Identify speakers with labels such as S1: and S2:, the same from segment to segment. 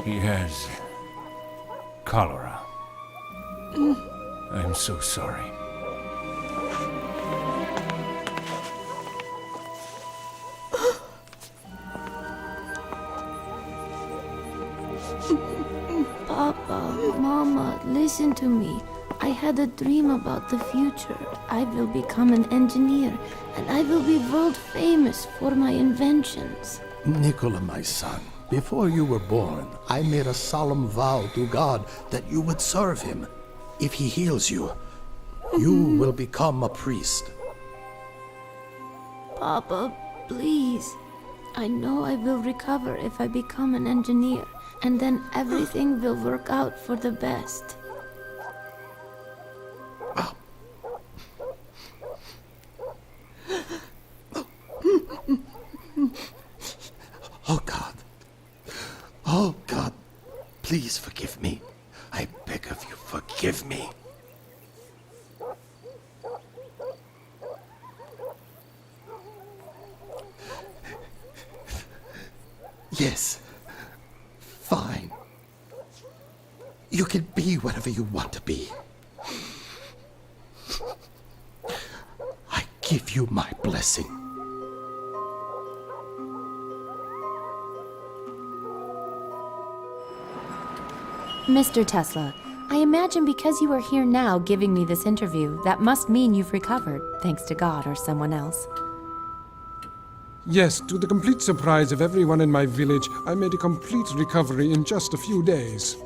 S1: He has cholera. I'm so sorry.
S2: Papa, Mama, listen to me. I had a dream about the future. I will become an engineer, and I will be world famous for my inventions.
S3: Nicola, my son, before you were born, I made a solemn vow to God that you would serve him. If he heals you, you will become a priest.
S2: Papa, please. I know I will recover if I become an engineer, and then everything will work out for the best.
S3: Oh God. Oh God. Please forgive me. I beg of you, forgive me. Yes. Fine. You can be whatever you want to be. I give you my blessing.
S4: Mr. Tesla, I imagine because you are here now giving me this interview, that must mean you've recovered, thanks to God or someone else.
S5: Yes, to the complete surprise of everyone in my village, I made a complete recovery in just a few days.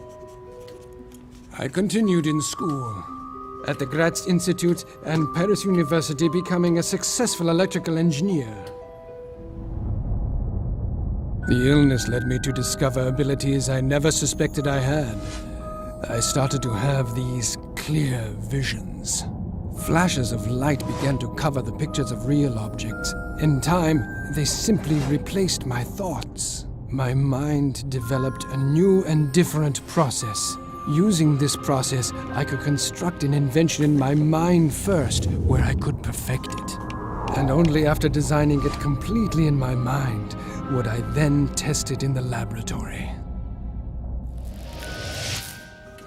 S5: I continued in school, at the Graz Institute and Paris University, becoming a successful electrical engineer. The illness led me to discover abilities I never suspected I had. I started to have these clear visions. Flashes of light began to cover the pictures of real objects. In time, they simply replaced my thoughts. My mind developed a new and different process. Using this process, I could construct an invention in my mind first, where I could perfect it. And only after designing it completely in my mind would I then test it in the laboratory.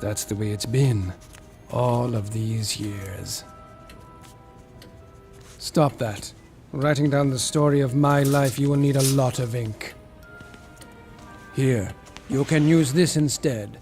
S5: That's the way it's been, all of these years. Stop that. Writing down the story of my life, you will need a lot of ink. Here, you can use this instead.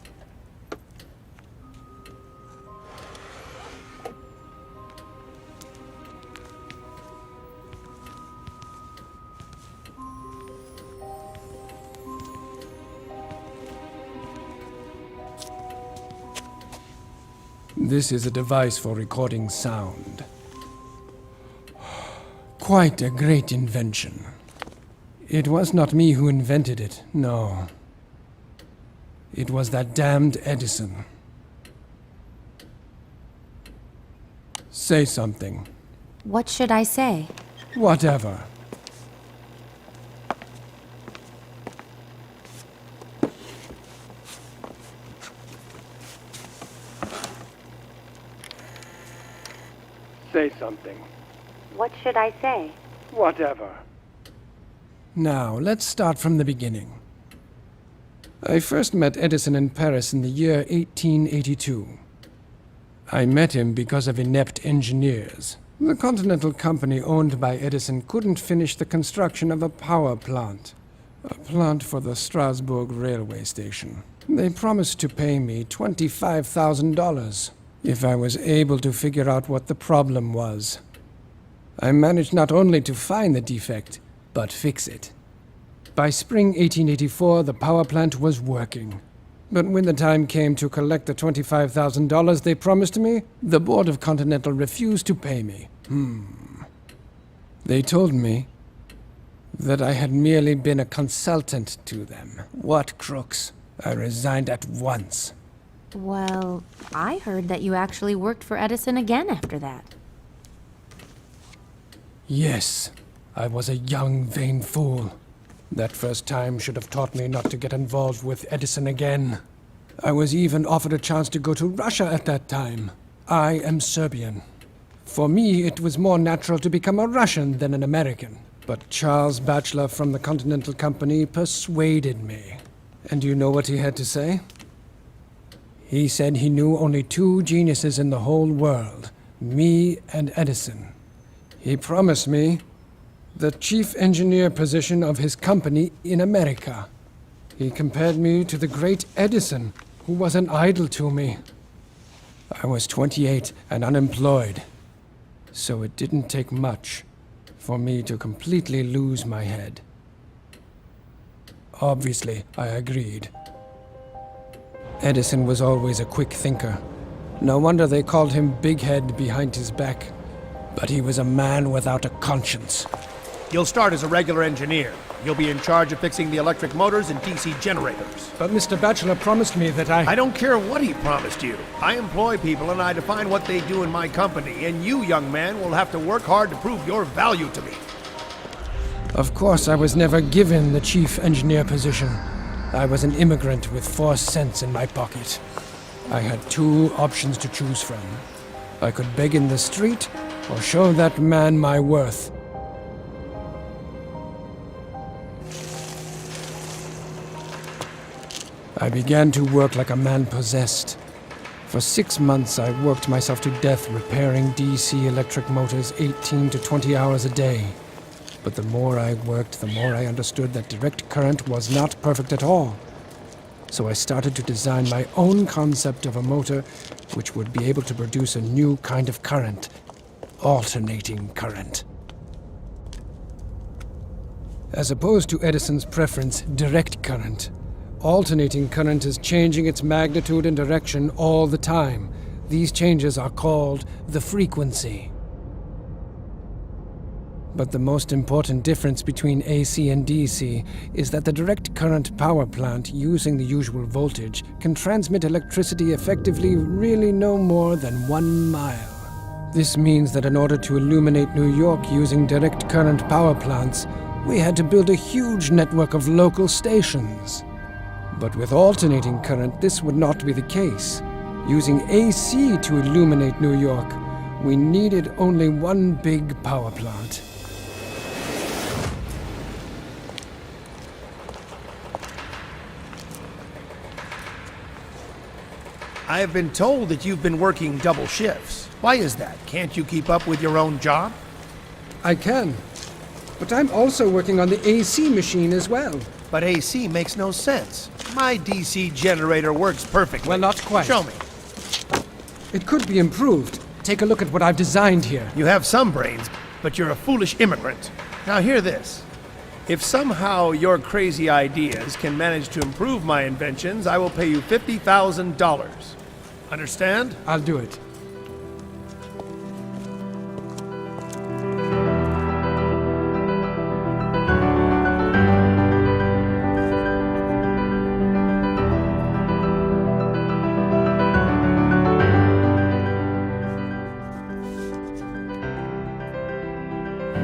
S5: This is a device for recording sound. Quite a great invention. It was not me who invented it, no. It was that damned Edison. Say something.
S4: What should I say?
S5: Whatever. Say something.
S4: What should I say?
S5: Whatever. Now, let's start from the beginning. I first met Edison in Paris in the year 1882. I met him because of inept engineers. The Continental Company owned by Edison couldn't finish the construction of a power plant. A plant for the Strasbourg railway station. They promised to pay me $25,000 if I was able to figure out what the problem was. I managed not only to find the defect, but fix it. By spring 1884, the power plant was working. But when the time came to collect the $25,000 they promised me, the board of Continental refused to pay me. They told me that I had merely been a consultant to them. What crooks. I resigned at once.
S4: Well, I heard that you actually worked for Edison again after that.
S5: Yes, I was a young, vain fool. That first time should have taught me not to get involved with Edison again. I was even offered a chance to go to Russia at that time. I am Serbian. For me, it was more natural to become a Russian than an American. But Charles Batchelor from the Continental Company persuaded me. And do you know what he had to say? He said he knew only two geniuses in the whole world, me and Edison. He promised me the chief engineer position of his company in America. He compared me to the great Edison, who was an idol to me. I was 28 and unemployed, so it didn't take much for me to completely lose my head. Obviously, I agreed. Edison was always a quick thinker. No wonder they called him Big Head behind his back. But he was a man without a conscience.
S6: You'll start as a regular engineer. You'll be in charge of fixing the electric motors and DC generators.
S5: But Mr. Batchelor promised me that
S6: I don't care what he promised you. I employ people and I define what they do in my company, and you, young man, will have to work hard to prove your value to me.
S5: Of course, I was never given the chief engineer position. I was an immigrant with 4 cents in my pocket. I had 2 options to choose from. I could beg in the street, or show that man my worth. I began to work like a man possessed. For 6 months, I worked myself to death repairing DC electric motors 18 to 20 hours a day. But the more I worked, the more I understood that direct current was not perfect at all. So I started to design my own concept of a motor which would be able to produce a new kind of current, alternating current. As opposed to Edison's preference, direct current, alternating current is changing its magnitude and direction all the time. These changes are called the frequency. But the most important difference between AC and DC is that the direct current power plant using the usual voltage can transmit electricity effectively really no more than 1 mile. This means that in order to illuminate New York using direct current power plants, we had to build a huge network of local stations. But with alternating current, this would not be the case. Using AC to illuminate New York, we needed only one big power plant.
S6: I have been told that you've been working double shifts. Why is that? Can't you keep up with your own job?
S5: I can. But I'm also working on the AC machine as well.
S6: But AC makes no sense. My DC generator works perfectly.
S5: Well, not quite.
S6: Show me.
S5: It could be improved. Take a look at what I've designed here.
S6: You have some brains, but you're a foolish immigrant. Now hear this. If somehow your crazy ideas can manage to improve my inventions, I will pay you $50,000. Understand?
S5: I'll do it.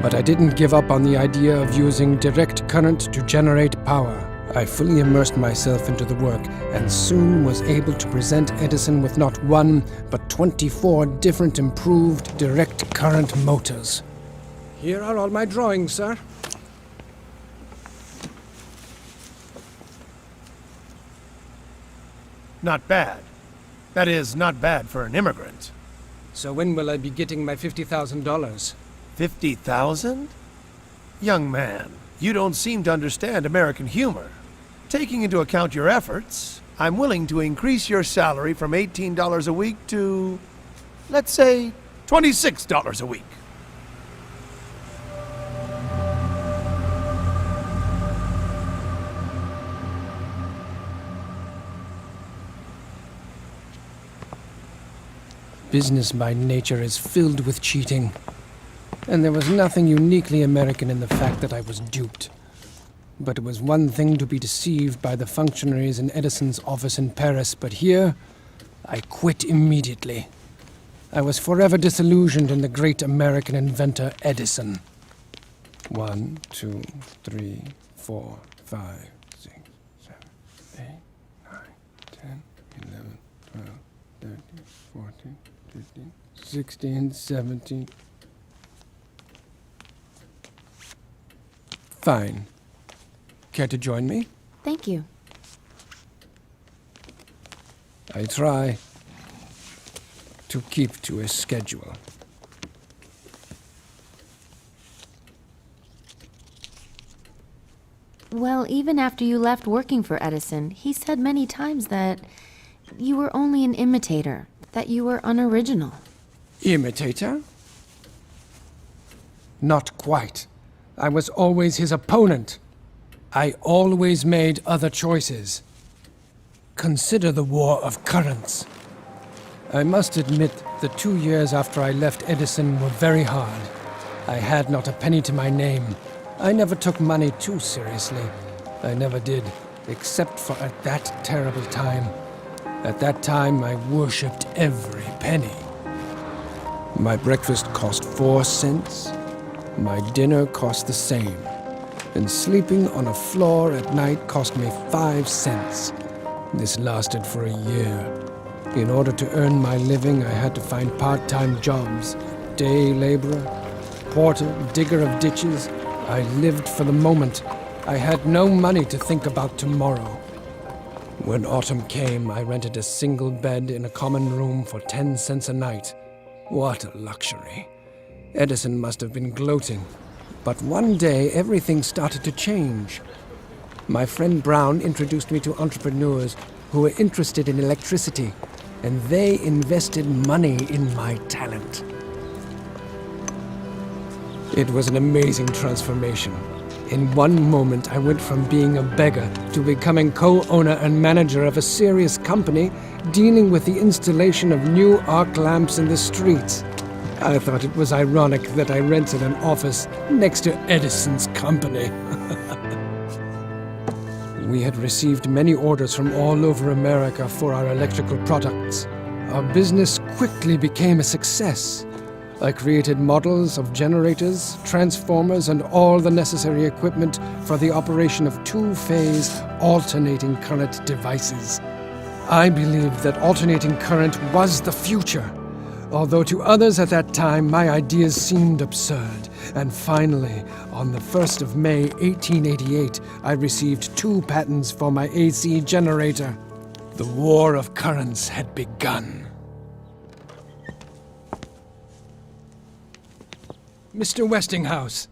S5: But I didn't give up on the idea of using direct current to generate power. I fully immersed myself into the work and soon was able to present Edison with not 1, but 24 different improved direct current motors. Here are all my drawings, sir.
S6: Not bad. That is, not bad for an immigrant.
S5: So when will I be getting my $50,000?
S6: 50,000? Young man, you don't seem to understand American humor. Taking into account your efforts, I'm willing to increase your salary from $18 a week to, let's say, $26 a week.
S5: Business by nature is filled with cheating. And there was nothing uniquely American in the fact that I was duped. But it was one thing to be deceived by the functionaries in Edison's office in Paris, but here, I quit immediately. I was forever disillusioned in the great American inventor Edison. 1, 2, 3, 4, 5, 6, 7, 8, 9, 10, 11, 12, 13, 14, 15, 16, 17... Fine. Care to join me?
S4: Thank you.
S5: I try to keep to a schedule.
S4: Well, even after you left working for Edison, he said many times that you were only an imitator, that you were unoriginal.
S5: Imitator? Not quite. I was always his opponent. I always made other choices. Consider the War of Currents. I must admit, the 2 years after I left Edison were very hard. I had not a penny to my name. I never took money too seriously. I never did, except for at that terrible time. At that time, I worshipped every penny. My breakfast cost 4 cents. My dinner cost the same. And sleeping on a floor at night cost me 5 cents. This lasted for a year. In order to earn my living, I had to find part-time jobs. Day laborer, porter, digger of ditches. I lived for the moment. I had no money to think about tomorrow. When autumn came, I rented a single bed in a common room for 10 cents a night. What a luxury. Edison must have been gloating. But one day, everything started to change. My friend Brown introduced me to entrepreneurs who were interested in electricity, and they invested money in my talent. It was an amazing transformation. In one moment, I went from being a beggar to becoming co-owner and manager of a serious company dealing with the installation of new arc lamps in the streets. I thought it was ironic that I rented an office next to Edison's company. We had received many orders from all over America for our electrical products. Our business quickly became a success. I created models of generators, transformers, and all the necessary equipment for the operation of two-phase alternating current devices. I believed that alternating current was the future, although to others at that time my ideas seemed absurd. And finally, on the 1st of May 1888, I received 2 patents for my AC generator. The War of Currents had begun. Mr. Westinghouse.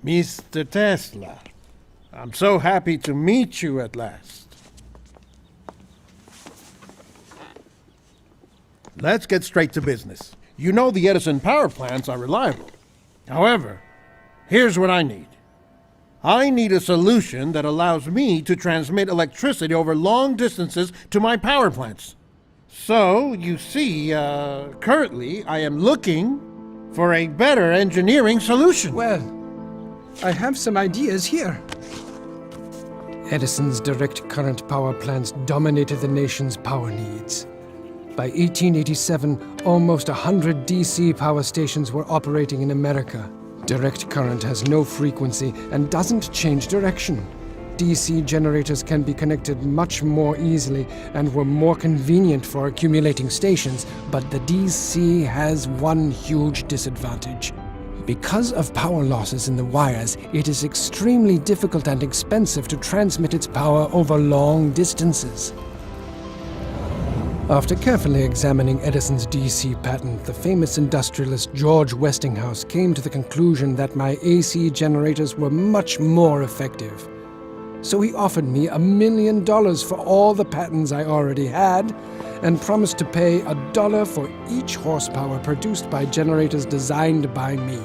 S7: Mr. Tesla, I'm so happy to meet you at last. Let's get straight to business. You know the Edison power plants are reliable. However, here's what I need. I need a solution that allows me to transmit electricity over long distances to my power plants. So, you see, currently I am looking for a better engineering solution.
S5: Well, I have some ideas here. Edison's direct current power plants dominated the nation's power needs. By 1887, almost 100 DC power stations were operating in America. Direct current has no frequency and doesn't change direction. DC generators can be connected much more easily and were more convenient for accumulating stations, but the DC has one huge disadvantage. Because of power losses in the wires, it is extremely difficult and expensive to transmit its power over long distances. After carefully examining Edison's DC patent, the famous industrialist George Westinghouse came to the conclusion that my AC generators were much more effective. So he offered me $1 million for all the patents I already had, and promised to pay $1 for each horsepower produced by generators designed by me.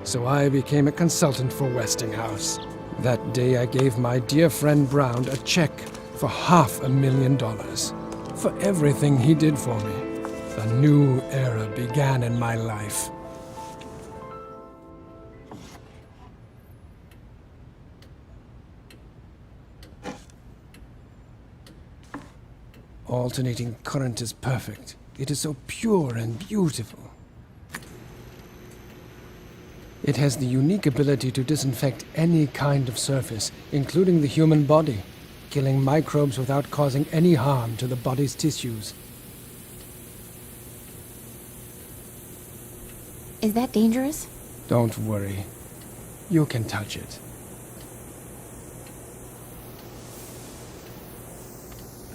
S5: So I became a consultant for Westinghouse. That day I gave my dear friend Brown a check for $500,000 for everything he did for me. A new era began in my life. Alternating current is perfect. It is so pure and beautiful. It has the unique ability to disinfect any kind of surface, including the human body, killing microbes without causing any harm to the body's tissues.
S4: Is that dangerous?
S5: Don't worry. You can touch it.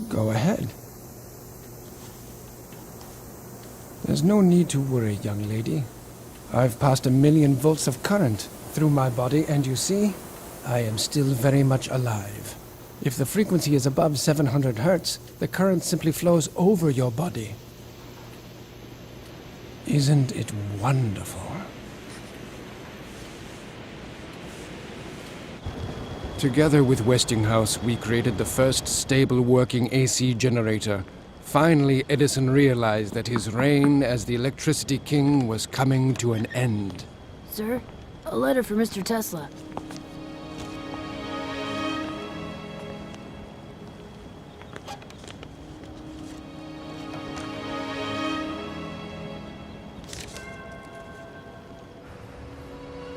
S5: Go ahead. There's no need to worry, young lady. I've passed 1,000,000 volts of current through my body, and you see, I am still very much alive. If the frequency is above 700 hertz, the current simply flows over your body. Isn't it wonderful? Together with Westinghouse, we created the first stable working AC generator. Finally, Edison realized that his reign as the electricity king was coming to an end.
S2: Sir, a letter for Mr. Tesla.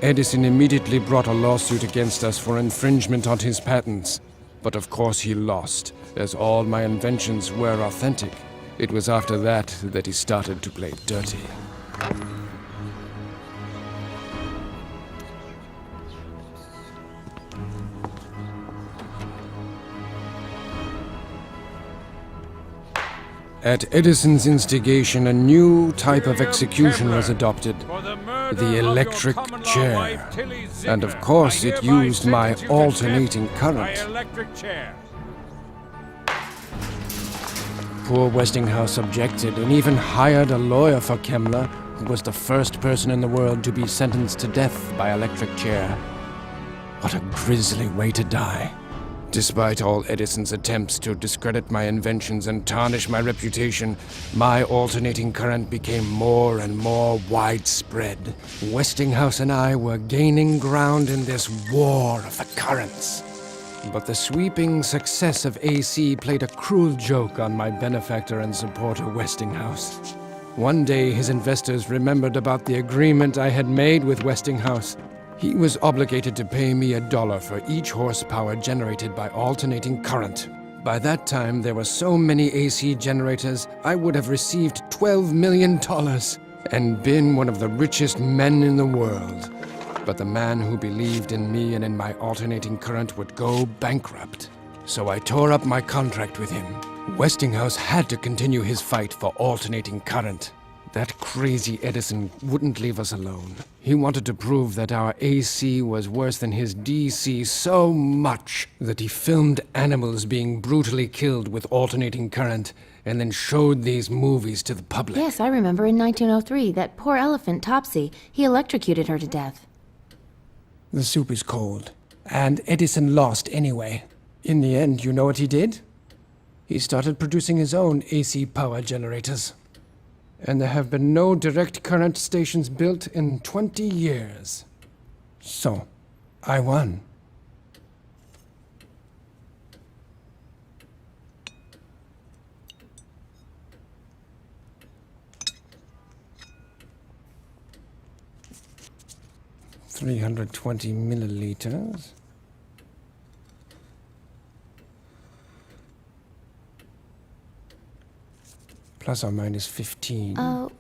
S5: Edison immediately brought a lawsuit against us for infringement on his patents. But of course he lost, as all my inventions were authentic. It was after that that he started to play dirty. At Edison's instigation, a new type of execution was adopted. The electric chair. And of course it used my alternating current. Poor Westinghouse objected and even hired a lawyer for Kemmler, who was the first person in the world to be sentenced to death by electric chair. What a grisly way to die. Despite all Edison's attempts to discredit my inventions and tarnish my reputation, my alternating current became more and more widespread. Westinghouse and I were gaining ground in this war of the currents. But the sweeping success of AC played a cruel joke on my benefactor and supporter, Westinghouse. One day, his investors remembered about the agreement I had made with Westinghouse. He was obligated to pay me $1 for each horsepower generated by alternating current. By that time, there were so many AC generators, I would have received $12 million and been one of the richest men in the world. But the man who believed in me and in my alternating current would go bankrupt. So I tore up my contract with him. Westinghouse had to continue his fight for alternating current. That crazy Edison wouldn't leave us alone. He wanted to prove that our AC was worse than his DC so much that he filmed animals being brutally killed with alternating current and then showed these movies to the public.
S4: Yes, I remember in 1903, that poor elephant, Topsy. He electrocuted her to death.
S5: The soup is cold, and Edison lost anyway. In the end, you know what he did? He started producing his own AC power generators. And there have been no direct current stations built in 20 years. So, I won. $320 milliliters. Plus or minus 15.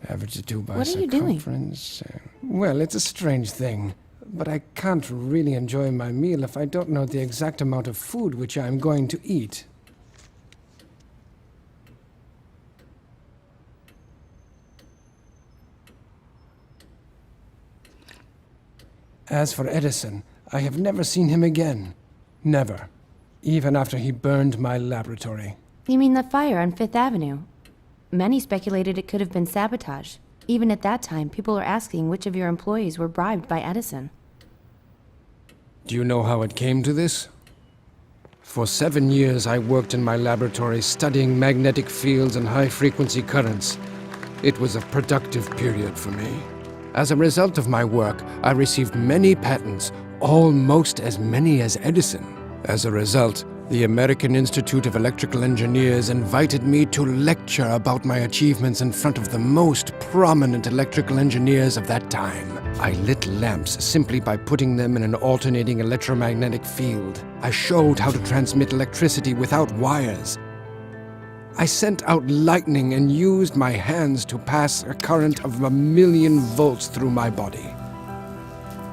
S5: Average of 2 by
S4: what are you doing?
S5: circumference. Well, it's a strange thing. But I can't really enjoy my meal if I don't know the exact amount of food which I'm going to eat. As for Edison, I have never seen him again. Never. Even after he burned my laboratory.
S4: You mean the fire on Fifth Avenue? Many speculated it could have been sabotage. Even at that time, people were asking which of your employees were bribed by Edison.
S5: Do you know how it came to this? For 7 years, I worked in my laboratory studying magnetic fields and high-frequency currents. It was a productive period for me. As a result of my work, I received many patents, almost as many as Edison. As a result, the American Institute of Electrical Engineers invited me to lecture about my achievements in front of the most prominent electrical engineers of that time. I lit lamps simply by putting them in an alternating electromagnetic field. I showed how to transmit electricity without wires. I sent out lightning and used my hands to pass a current of 1,000,000 volts through my body.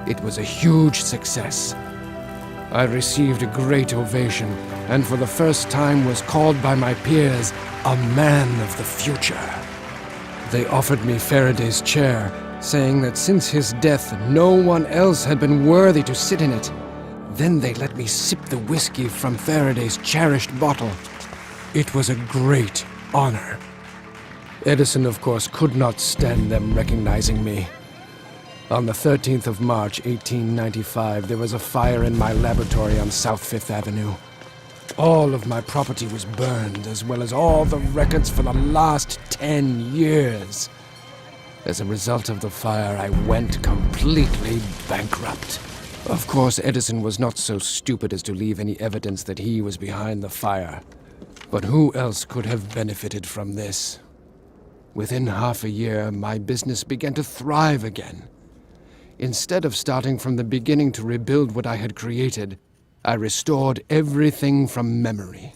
S5: It was a huge success. I received a great ovation, and for the first time was called by my peers a man of the future. They offered me Faraday's chair, saying that since his death, no one else had been worthy to sit in it. Then they let me sip the whiskey from Faraday's cherished bottle. It was a great honor. Edison, of course, could not stand them recognizing me. On the 13th of March, 1895, there was a fire in my laboratory on South Fifth Avenue. All of my property was burned, as well as all the records for the last 10 years. As a result of the fire, I went completely bankrupt. Of course, Edison was not so stupid as to leave any evidence that he was behind the fire. But who else could have benefited from this? Within half a year, my business began to thrive again. Instead of starting from the beginning to rebuild what I had created, I restored everything from memory.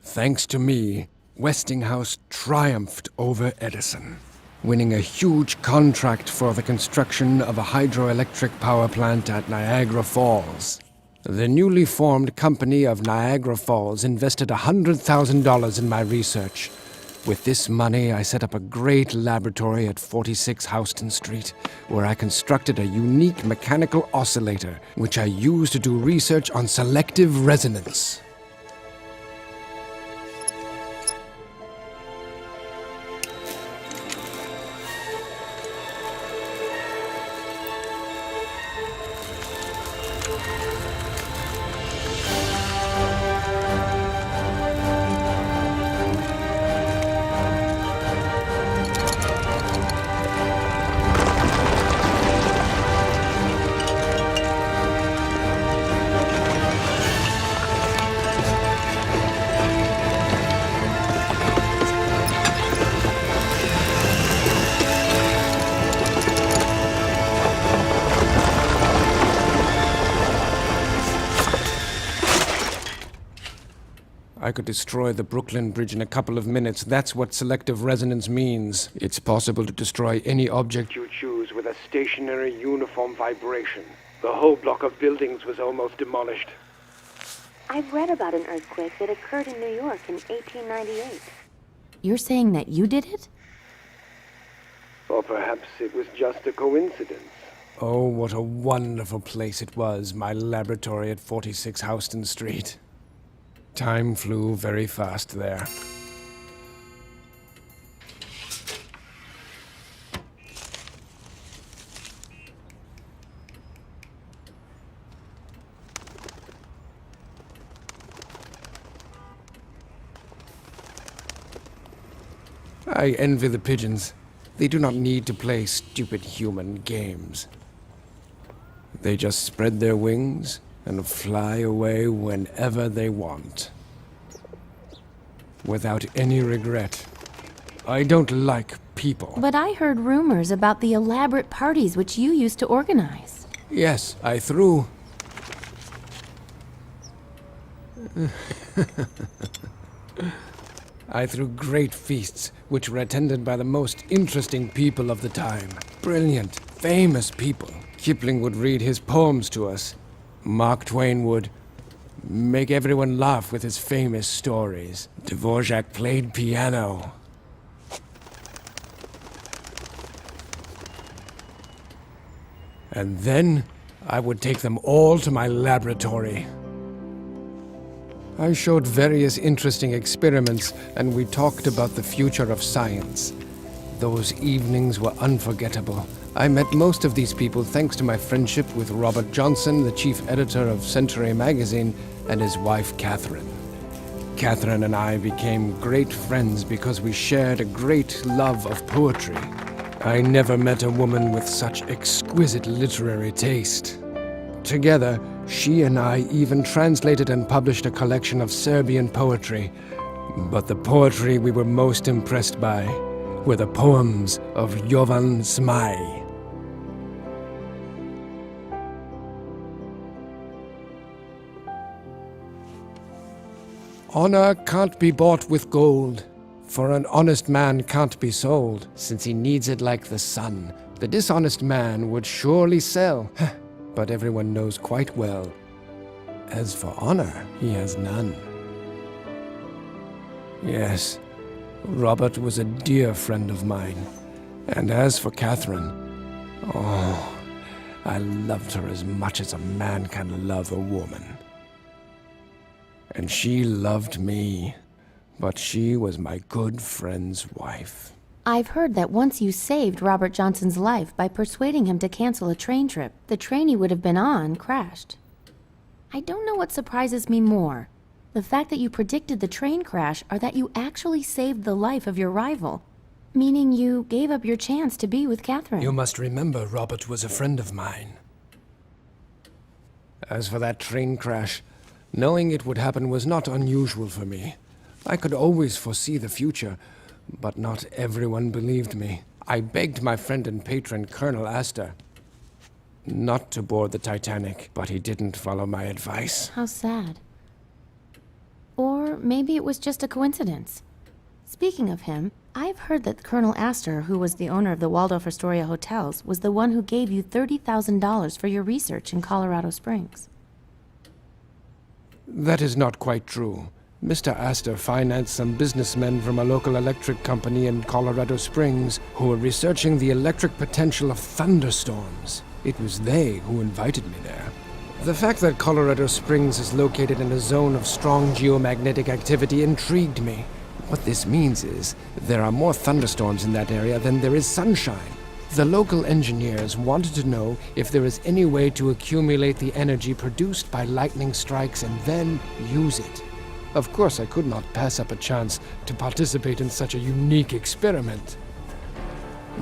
S5: Thanks to me, Westinghouse triumphed over Edison, winning a huge contract for the construction of a hydroelectric power plant at Niagara Falls. The newly formed company of Niagara Falls invested $100,000 in my research. With this money, I set up a great laboratory at 46 Houston Street, where I constructed a unique mechanical oscillator, which I used to do research on selective resonance. I could destroy the Brooklyn Bridge in a couple of minutes. That's what selective resonance means. It's possible to destroy any object you choose with a stationary, uniform vibration. The whole block of buildings was almost demolished.
S8: I've read about an earthquake that occurred in New York in 1898.
S4: You're saying that you did it?
S5: Or perhaps it was just a coincidence. Oh, what a wonderful place it was, my laboratory at 46 Houston Street. Time flew very fast there. I envy the pigeons. They do not need to play stupid human games. They just spread their wings and fly away whenever they want. Without any regret. I don't like people.
S4: But I heard rumors about the elaborate parties which you used to organize.
S5: Yes, I threw... I threw great feasts, which were attended by the most interesting people of the time. Brilliant, famous people. Kipling would read his poems to us. Mark Twain would make everyone laugh with his famous stories. Dvorak played piano. And then I would take them all to my laboratory. I showed various interesting experiments, and we talked about the future of science. Those evenings were unforgettable. I met most of these people thanks to my friendship with Robert Johnson, the chief editor of Century magazine, and his wife, Catherine. Catherine and I became great friends because we shared a great love of poetry. I never met a woman with such exquisite literary taste. Together, she and I even translated and published a collection of Serbian poetry. But the poetry we were most impressed by were the poems of Jovan Zmaj. Honor can't be bought with gold, for an honest man can't be sold, since he needs it like the sun. The dishonest man would surely sell, but everyone knows quite well. As for honor, he has none. Yes, Robert was a dear friend of mine. And as for Catherine, oh, I loved her as much as a man can love a woman. And she loved me, but she was my good friend's wife.
S4: I've heard that once you saved Robert Johnson's life by persuading him to cancel a train trip, the train he would have been on crashed. I don't know what surprises me more, the fact that you predicted the train crash or that you actually saved the life of your rival, meaning you gave up your chance to be with Catherine.
S5: You must remember Robert was a friend of mine. As for that train crash, knowing it would happen was not unusual for me. I could always foresee the future, but not everyone believed me. I begged my friend and patron, Colonel Astor, not to board the Titanic, but he didn't follow my advice.
S4: How sad. Or maybe it was just a coincidence. Speaking of him, I've heard that Colonel Astor, who was the owner of the Waldorf Astoria hotels, was the one who gave you $30,000 for your research in Colorado Springs.
S5: That is not quite true. Mr. Astor financed some businessmen from a local electric company in Colorado Springs who were researching the electric potential of thunderstorms. It was they who invited me there. The fact that Colorado Springs is located in a zone of strong geomagnetic activity intrigued me. What this means is there are more thunderstorms in that area than there is sunshine. The local engineers wanted to know if there is any way to accumulate the energy produced by lightning strikes and then use it. Of course, I could not pass up a chance to participate in such a unique experiment.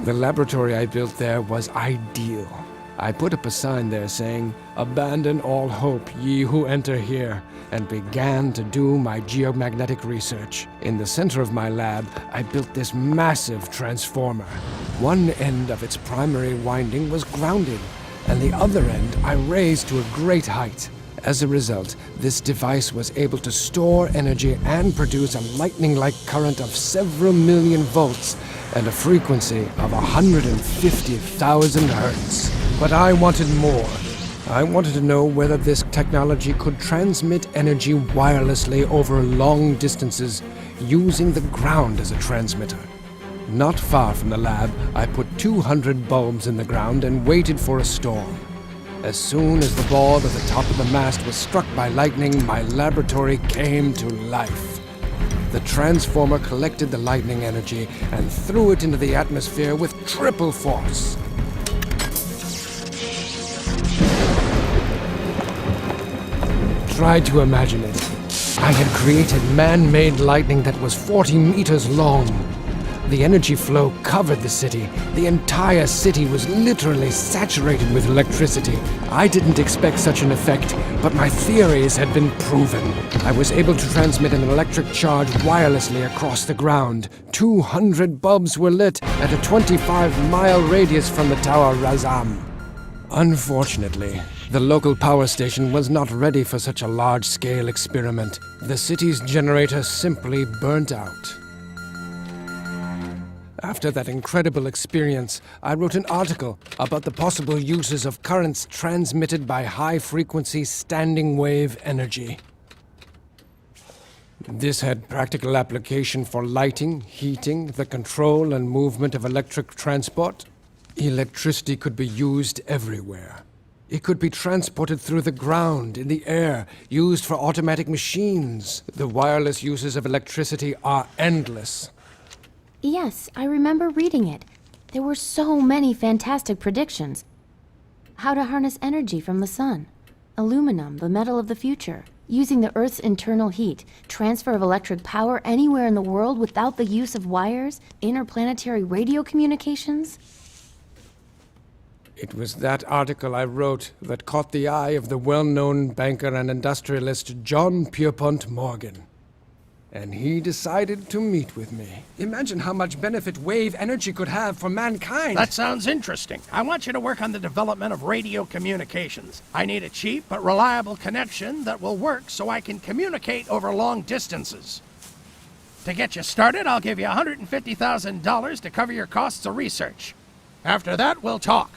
S5: The laboratory I built there was ideal. I put up a sign there saying, "Abandon all hope, ye who enter here," and began to do my geomagnetic research. In the center of my lab, I built this massive transformer. One end of its primary winding was grounded, and the other end I raised to a great height. As a result, this device was able to store energy and produce a lightning-like current of several million volts and a frequency of 150,000 hertz. But I wanted more. I wanted to know whether this technology could transmit energy wirelessly over long distances using the ground as a transmitter. Not far from the lab, I put 200 bulbs in the ground and waited for a storm. As soon as the ball at the top of the mast was struck by lightning, my laboratory came to life. The transformer collected the lightning energy and threw it into the atmosphere with triple force. Try to imagine it. I had created man-made lightning that was 40 meters long. The energy flow covered the city. The entire city was literally saturated with electricity. I didn't expect such an effect, but my theories had been proven. I was able to transmit an electric charge wirelessly across the ground. 200 bulbs were lit at a 25-mile radius from the Tower Razam. Unfortunately, the local power station was not ready for such a large-scale experiment. The city's generator simply burnt out. After that incredible experience, I wrote an article about the possible uses of currents transmitted by high-frequency standing wave energy. This had practical application for lighting, heating, the control and movement of electric transport. Electricity could be used everywhere. It could be transported through the ground, in the air, used for automatic machines. The wireless uses of electricity are endless.
S4: Yes, I remember reading it. There were so many fantastic predictions. How to harness energy from the sun, aluminum, the metal of the future, using the Earth's internal heat, transfer of electric power anywhere in the world without the use of wires, interplanetary radio communications.
S5: It was that article I wrote that caught the eye of the well-known banker and industrialist John Pierpont Morgan. And he decided to meet with me. Imagine how much benefit wave energy could have for mankind.
S9: That sounds interesting. I want you to work on the development of radio communications. I need a cheap but reliable connection that will work so I can communicate over long distances. To get you started, I'll give you $150,000 to cover your costs of research. After that, we'll talk.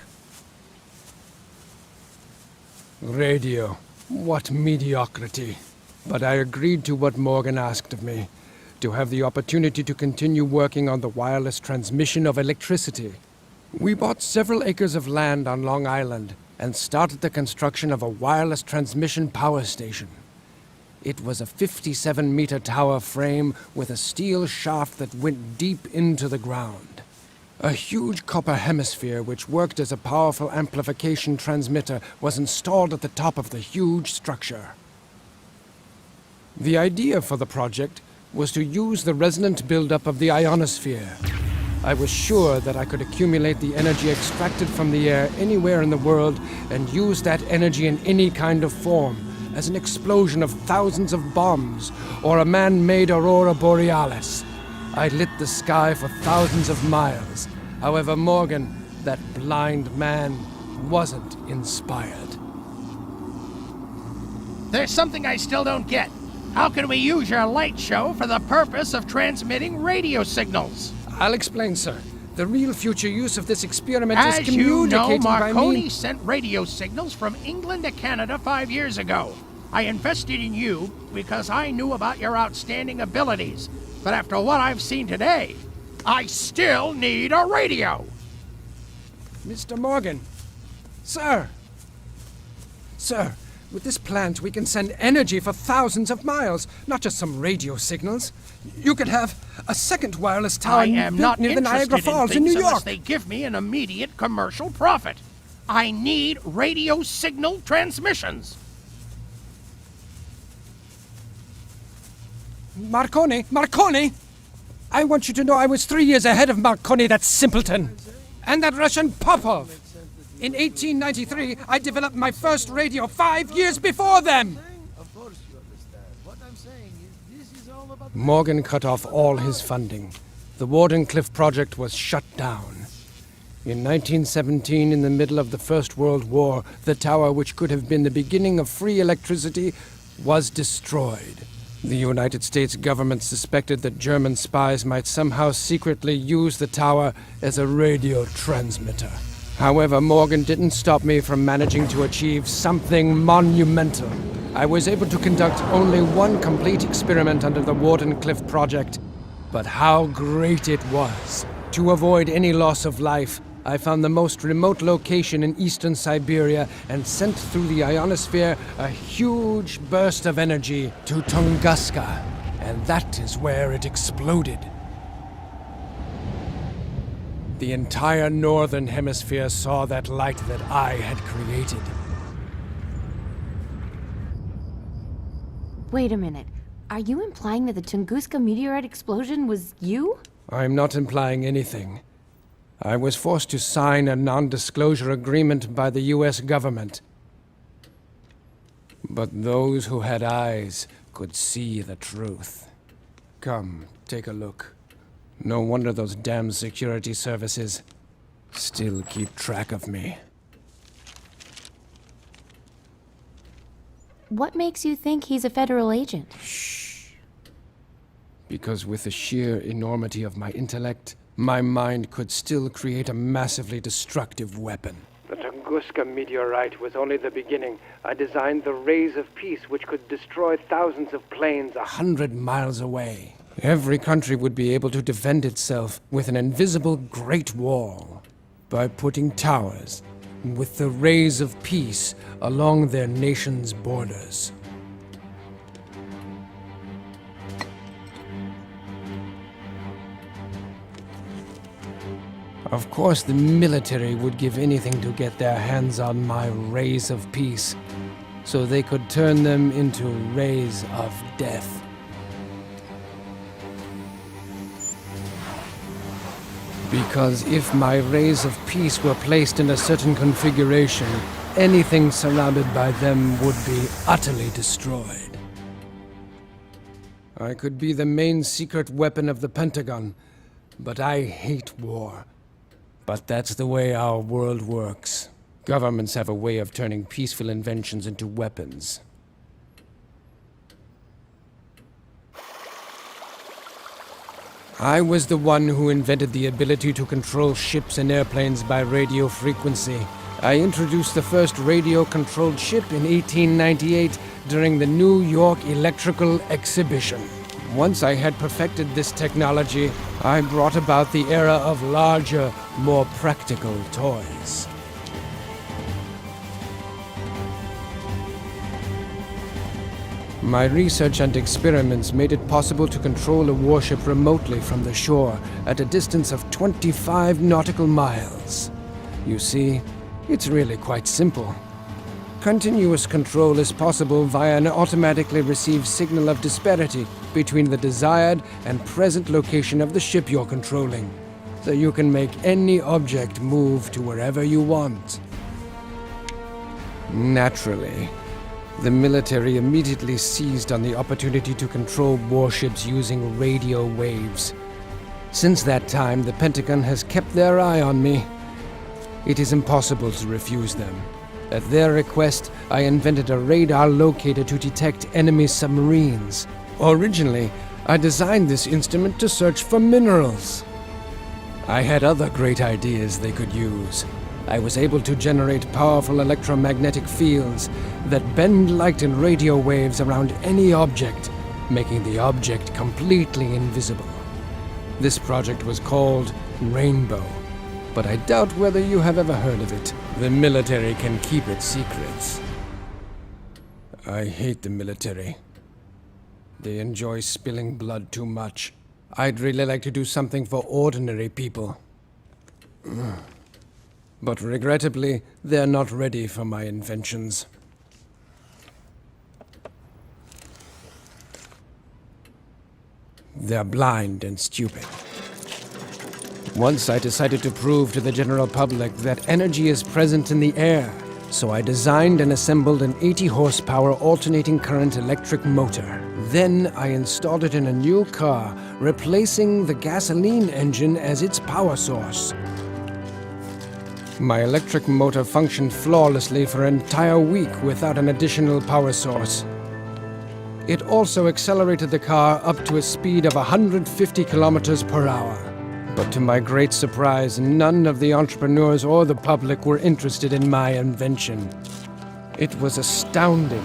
S5: Radio. What mediocrity. But I agreed to what Morgan asked of me. to have the opportunity to continue working on the wireless transmission of electricity. We bought several acres of land on Long Island and started the construction of a wireless transmission power station. It was a 57-meter tower frame with a steel shaft that went deep into the ground. A huge copper hemisphere which worked as a powerful amplification transmitter was installed at the top of the huge structure. The idea for the project was to use the resonant buildup of the ionosphere. I was sure that I could accumulate the energy extracted from the air anywhere in the world and use that energy in any kind of form, as an explosion of thousands of bombs or a man-made aurora borealis. I lit the sky for thousands of miles. However, Morgan, that blind man, wasn't inspired.
S9: There's something I still don't get. How can we use your light show for the purpose of transmitting radio signals?
S5: I'll explain, sir. The real future use of this experiment is
S9: As you know,
S5: communicating by
S9: Marconi
S5: means...
S9: sent radio signals from England to Canada 5 years ago. I invested in you because I knew about your outstanding abilities. But after what I've seen today, I still need a radio.
S5: Mr. Morgan. Sir. Sir, with this plant we can send energy for thousands of miles, not just some radio signals. You could have a second wireless tower
S9: I am not
S5: near the Niagara
S9: interested in
S5: Falls in
S9: things
S5: New
S9: unless
S5: York.
S9: they give me an immediate commercial profit. I need radio signal transmissions.
S5: Marconi! I want you to know I was 3 years ahead of Marconi, that simpleton. And that Russian Popov. In 1893, I developed my first radio 5 years before them. Morgan cut off all his funding. The Wardenclyffe project was shut down. In 1917, in the middle of the First World War, the tower, which could have been the beginning of free electricity, was destroyed. The United States government suspected that German spies might somehow secretly use the tower as a radio transmitter. However, Morgan didn't stop me from managing to achieve something monumental. I was able to conduct only one complete experiment under the Wardenclyffe project, but how great it was! To avoid any loss of life, I found the most remote location in eastern Siberia and sent through the ionosphere a huge burst of energy to Tunguska, and that is where it exploded. The entire northern hemisphere saw that light that I had created.
S4: Wait a minute. Are you implying that the Tunguska meteorite explosion was you?
S5: I'm not implying anything. I was forced to sign a non-disclosure agreement by the US government. But those who had eyes could see the truth. Come, take a look. No wonder those damn security services still keep track of me.
S4: What makes you think he's a federal agent?
S5: Because with the sheer enormity of my intellect, my mind could still create a massively destructive weapon. The Tunguska meteorite was only the beginning. I designed the rays of peace which could destroy thousands of planes 100 miles away. Every country would be able to defend itself with an invisible Great Wall by putting towers with the rays of peace along their nation's borders. Of course, the military would give anything to get their hands on my rays of peace, so they could turn them into rays of death. Because if my rays of peace were placed in a certain configuration, anything surrounded by them would be utterly destroyed. I could be the main secret weapon of the Pentagon, but I hate war. But that's the way our world works. Governments have a way of turning peaceful inventions into weapons. I was the one who invented the ability to control ships and airplanes by radio frequency. I introduced the first radio-controlled ship in 1898 during the New York Electrical Exhibition. Once I had perfected this technology, I brought about the era of larger, more practical toys. My research and experiments made it possible to control a warship remotely from the shore at a distance of 25 nautical miles. You see, it's really quite simple. Continuous control is possible via an automatically received signal of disparity between the desired and present location of the ship you're controlling, so you can make any object move to wherever you want. Naturally, the military immediately seized on the opportunity to control warships using radio waves. Since that time, the Pentagon has kept their eye on me. It is impossible to refuse them. At their request, I invented a radar locator to detect enemy submarines. Originally, I designed this instrument to search for minerals. I had other great ideas they could use. I was able to generate powerful electromagnetic fields that bend light and radio waves around any object, making the object completely invisible. This project was called Rainbow, but I doubt whether you have ever heard of it. The military can keep its secrets. I hate the military. They enjoy spilling blood too much. I'd really like to do something for ordinary people. But regrettably, they're not ready for my inventions. They're blind and stupid. Once I decided to prove to the general public that energy is present in the air, so I designed and assembled an 80-horsepower alternating current electric motor. Then I installed it in a new car, replacing the gasoline engine as its power source. My electric motor functioned flawlessly for an entire week without an additional power source. It also accelerated the car up to a speed of 150 kilometers per hour. But to my great surprise, none of the entrepreneurs or the public were interested in my invention. It was astounding.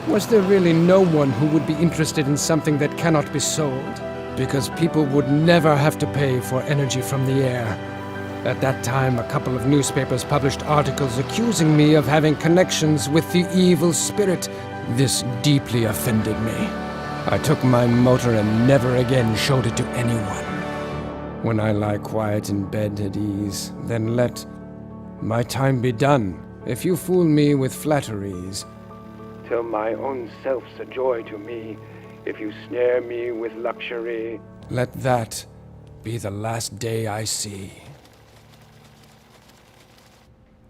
S5: Was there really no one who would be interested in something that cannot be sold? Because people would never have to pay for energy from the air. At that time, a couple of newspapers published articles accusing me of having connections with the evil spirit. This deeply offended me. I took my motor and never again showed it to anyone. When I lie quiet in bed at ease, then let my time be done. If you fool me with flatteries, till my own self's a joy to me. If you snare me with luxury, let that be the last day I see.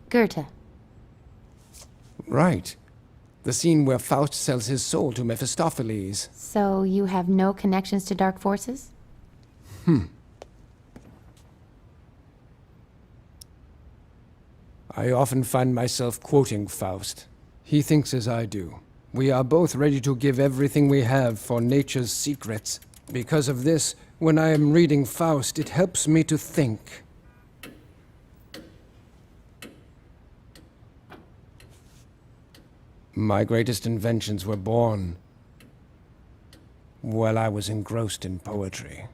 S4: Goethe.
S5: Right. The scene where Faust sells his soul to Mephistopheles.
S4: So you have no connections to dark forces?
S5: I often find myself quoting Faust. He thinks as I do. We are both ready to give everything we have for nature's secrets. Because of this, when I am reading Faust, it helps me to think. My greatest inventions were born while I was engrossed in poetry.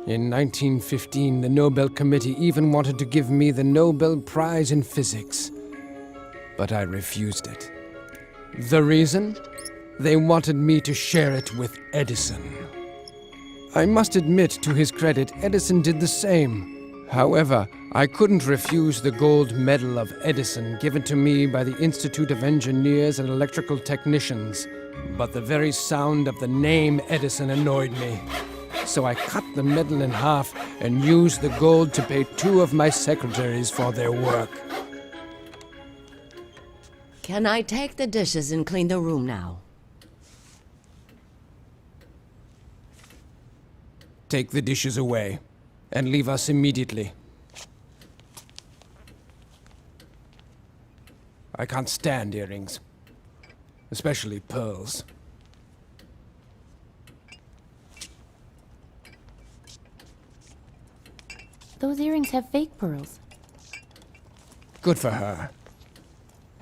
S5: In 1915, the Nobel Committee even wanted to give me the Nobel Prize in Physics, but I refused it. The reason? They wanted me to share it with Edison. I must admit, to his credit, Edison did the same. However, I couldn't refuse the gold medal of Edison given to me by the Institute of Engineers and Electrical Technicians, but the very sound of the name Edison annoyed me. So I cut the medal in half and used the gold to pay 2 of my secretaries for their work.
S10: Can I take the dishes and clean the room now?
S5: Take the dishes away, and leave us immediately. I can't stand earrings, especially pearls.
S4: Those earrings have fake pearls.
S5: Good for her.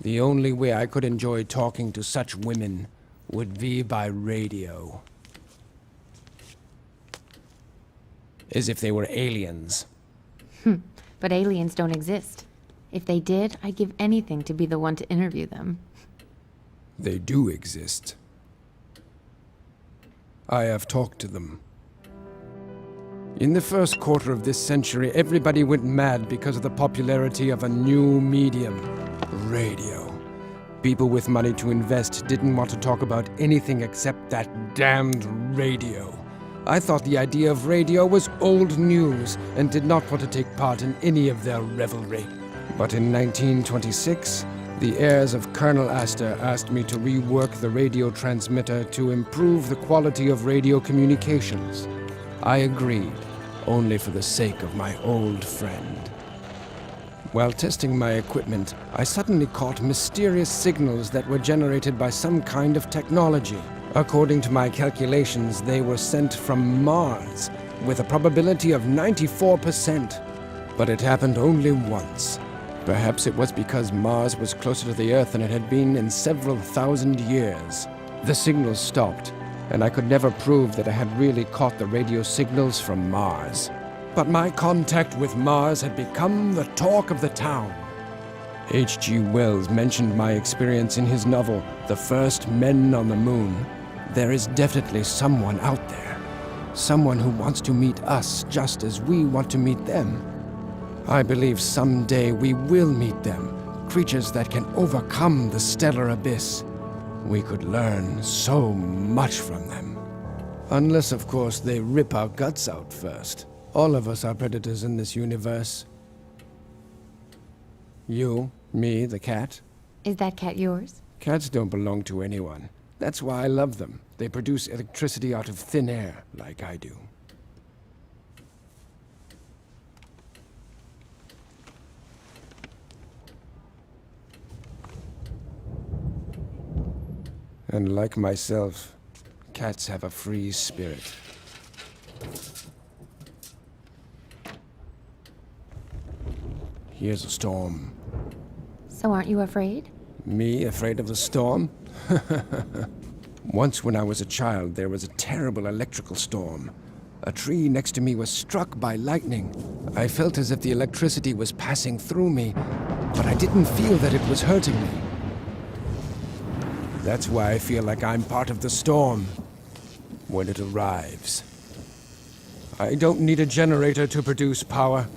S5: The only way I could enjoy talking to such women would be by radio. As if they were aliens.
S4: But aliens don't exist. If they did, I'd give anything to be the one to interview them.
S5: They do exist. I have talked to them. In the first quarter of this century, everybody went mad because of the popularity of a new medium, radio. People with money to invest didn't want to talk about anything except that damned radio. I thought the idea of radio was old news and did not want to take part in any of their revelry. But in 1926, the heirs of Colonel Astor asked me to rework the radio transmitter to improve the quality of radio communications. I agreed, only for the sake of my old friend. While testing my equipment, I suddenly caught mysterious signals that were generated by some kind of technology. According to my calculations, they were sent from Mars, with a probability of 94%. But it happened only once. Perhaps it was because Mars was closer to the Earth than it had been in several thousand years. The signals stopped, and I could never prove that I had really caught the radio signals from Mars. But my contact with Mars had become the talk of the town. H.G. Wells mentioned my experience in his novel, The First Men on the Moon. There is definitely someone out there. Someone who wants to meet us just as we want to meet them. I believe someday we will meet them, creatures that can overcome the stellar abyss. We could learn so much from them. Unless, of course, they rip our guts out first. All of us are predators in this universe. You, me, the cat.
S4: Is that cat yours?
S5: Cats don't belong to anyone. That's why I love them. They produce electricity out of thin air, like I do. And like myself, cats have a free spirit. Here's a storm.
S4: So aren't you afraid?
S5: Me afraid of the storm? Once when I was a child, there was a terrible electrical storm. A tree next to me was struck by lightning. I felt as if the electricity was passing through me, but I didn't feel that it was hurting me. That's why I feel like I'm part of the storm when it arrives. I don't need a generator to produce power.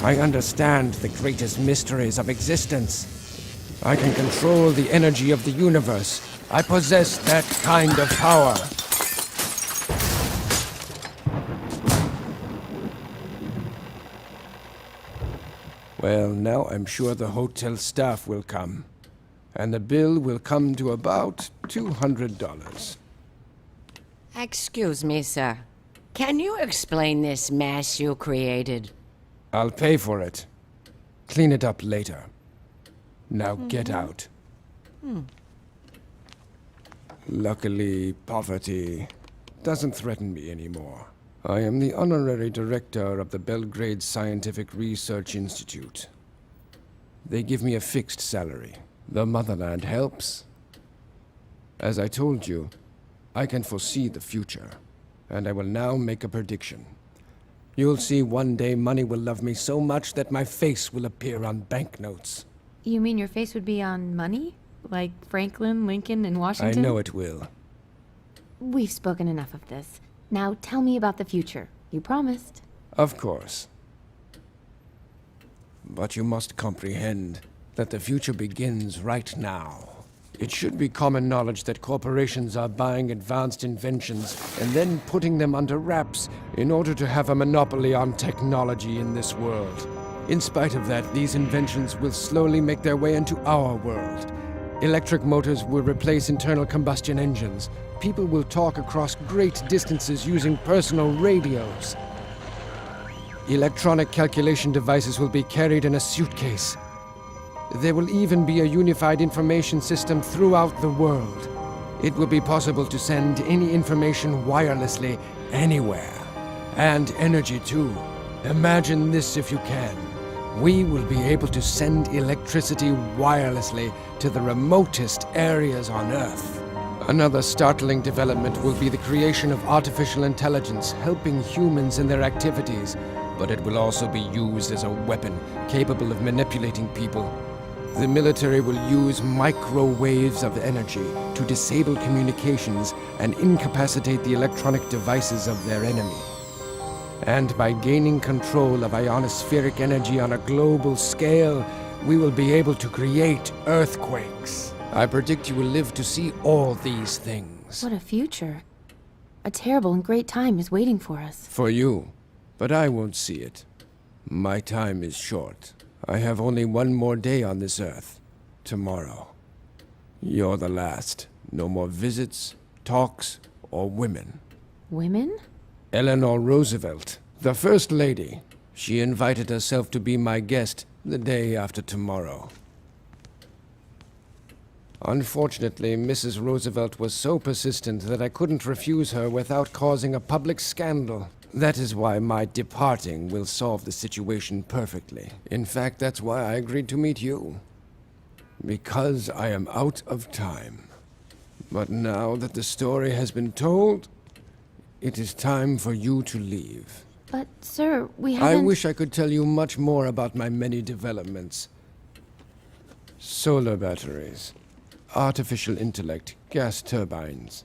S5: I understand the greatest mysteries of existence. I can control the energy of the universe. I possess that kind of power. Well, now I'm sure the hotel staff will come. And the bill will come to about $200.
S10: Excuse me, sir. Can you explain this mess you created?
S5: I'll pay for it. Clean it up later. Now get out. Luckily, poverty doesn't threaten me anymore. I am the honorary director of the Belgrade Scientific Research Institute. They give me a fixed salary. The motherland helps. As I told you, I can foresee the future, and I will now make a prediction. You'll see one day money will love me so much that my face will appear on banknotes.
S4: You mean your face would be on money? Like Franklin, Lincoln, and Washington?
S5: I know it will.
S4: We've spoken enough of this. Now tell me about the future. You promised.
S5: Of course. But you must comprehend that the future begins right now. It should be common knowledge that corporations are buying advanced inventions and then putting them under wraps in order to have a monopoly on technology in this world. In spite of that, these inventions will slowly make their way into our world. Electric motors will replace internal combustion engines. People will talk across great distances using personal radios. Electronic calculation devices will be carried in a suitcase. There will even be a unified information system throughout the world. It will be possible to send any information wirelessly anywhere. And energy too. Imagine this if you can. We will be able to send electricity wirelessly to the remotest areas on Earth. Another startling development will be the creation of artificial intelligence helping humans in their activities, but it will also be used as a weapon capable of manipulating people. The military will use microwaves of energy to disable communications and incapacitate the electronic devices of their enemy. And by gaining control of ionospheric energy on a global scale, we will be able to create earthquakes. I predict you will live to see all these things.
S4: What a future. A terrible and great time is waiting for us.
S5: For you, but I won't see it. My time is short. I have only one more day on this earth. Tomorrow. You're the last. No more visits, talks, or women.
S4: Women?
S5: Eleanor Roosevelt, the First Lady. She invited herself to be my guest the day after tomorrow. Unfortunately, Mrs. Roosevelt was so persistent that I couldn't refuse her without causing a public scandal. That is why my departing will solve the situation perfectly. In fact, that's why I agreed to meet you. Because I am out of time. But now that the story has been told, it is time for you to leave.
S4: But, sir, we haven't...
S5: I wish I could tell you much more about my many developments. Solar batteries, artificial intellect, gas turbines.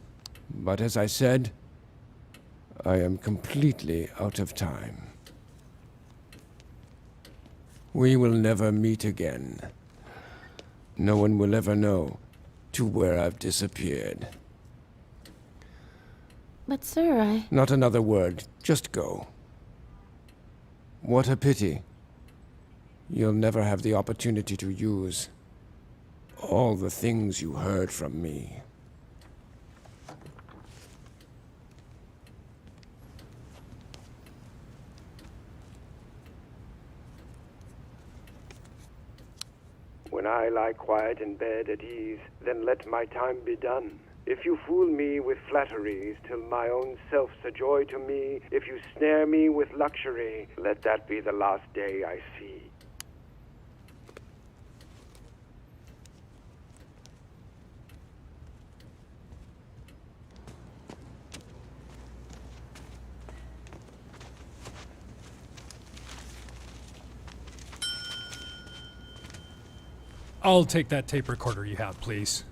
S5: But as I said, I am completely out of time. We will never meet again. No one will ever know to where I've disappeared.
S4: But, sir,
S5: Not another word. Just go. What a pity. You'll never have the opportunity to use all the things you heard from me.
S11: When I lie quiet in bed at ease, then let my time be done. If you fool me with flatteries, till my own self's a joy to me, if you snare me with luxury, let that be the last day I see.
S12: I'll take that tape recorder you have, please.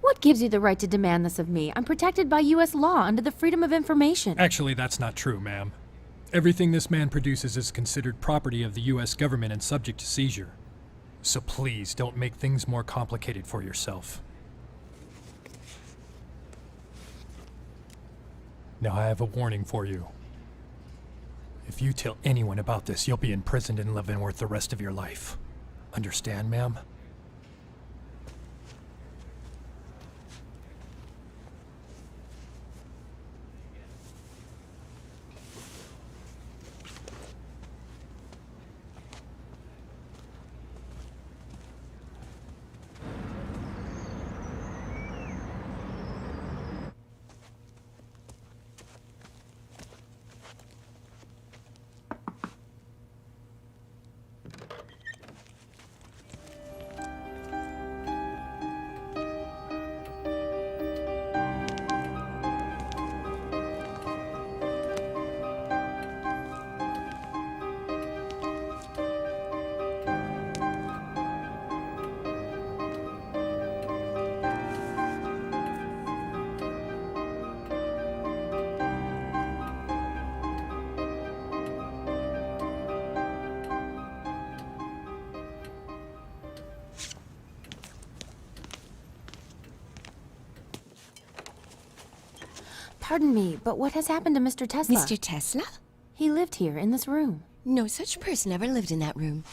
S4: What gives you the right to demand this of me? I'm protected by U.S. law under the Freedom of Information.
S12: Actually, that's not true, ma'am. Everything this man produces is considered property of the U.S. government and subject to seizure. So please, don't make things more complicated for yourself. Now I have a warning for you. If you tell anyone about this, you'll be imprisoned in Leavenworth the rest of your life. Understand, ma'am?
S4: Pardon me, but what has happened to Mr. Tesla?
S13: Mr. Tesla?
S4: He lived here, in this room.
S13: No such person ever lived in that room.